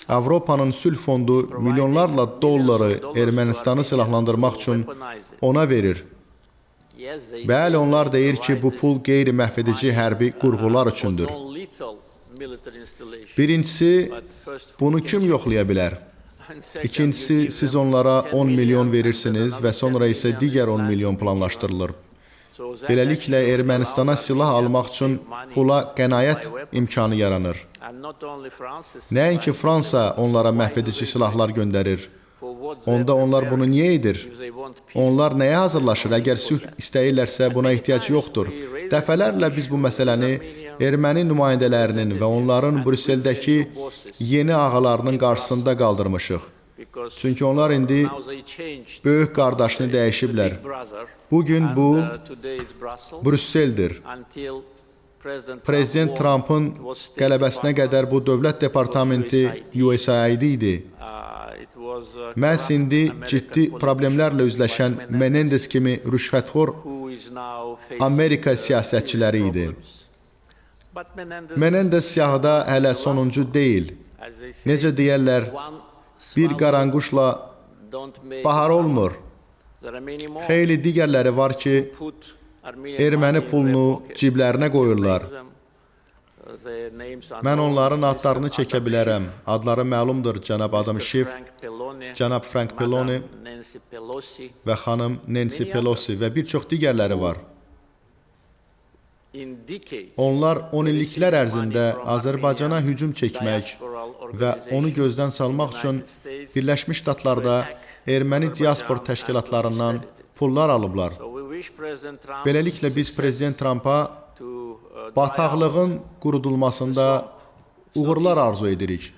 Avropanın sülh fondu milyonlarla dolları Ermənistanı silahlandırmaq üçün ona verir. Bəli, onlar deyir ki, bu pul qeyri-məhv edici hərbi qurğular üçündür. Birincisi, bunu kim yoxlaya bilər? İkincisi, siz onlara 10 milyon verirsiniz və sonra isə digər 10 milyon planlaşdırılır. Beləliklə, Ermənistana silah almaq üçün pula qənaət imkanı yaranır. Nəinki Fransa onlara məhv edici silahlar göndərir. Onda onlar bunu niyə edir? Onlar nəyə hazırlaşır? Əgər sülh istəyirlərsə buna ehtiyac yoxdur. Dəfələrlə biz bu məsələni erməni nümayəndələrinin və onların Brüsseldəki yeni ağalarının qarşısında qaldırmışıq. Çünki onlar indi böyük qardaşını dəyişiblər. Bugün bu Brüsseldir. Prezident Trump'ın qələbəsinə qədər bu dövlət departamenti USAID idi. Məhz indi ciddi problemlərlə üzləşən Menendez kimi rüşvətxor Amerika siyasətçiləri idi. Menendez siyahıda hələ sonuncu deyil. Necə deyərlər, bir qaranquşla bahar olmur. Xeyli digərləri var ki, erməni pulunu ciblərinə qoyurlar. Mən onların adlarını çəkə bilərəm. Adları məlumdur, cənab Adam Schiff, cənab Frank Pelloni və xanım Nancy Pelosi və bir çox digərləri var. Onlar 10 illiklər ərzində Azərbaycana hücum çəkmək və onu gözdən salmaq üçün Birləşmiş Ştatlarda erməni diaspor təşkilatlarından pullar alıblar. Beləliklə biz Prezident Trumpa bataqlığın qurudulmasında uğurlar arzu edirik.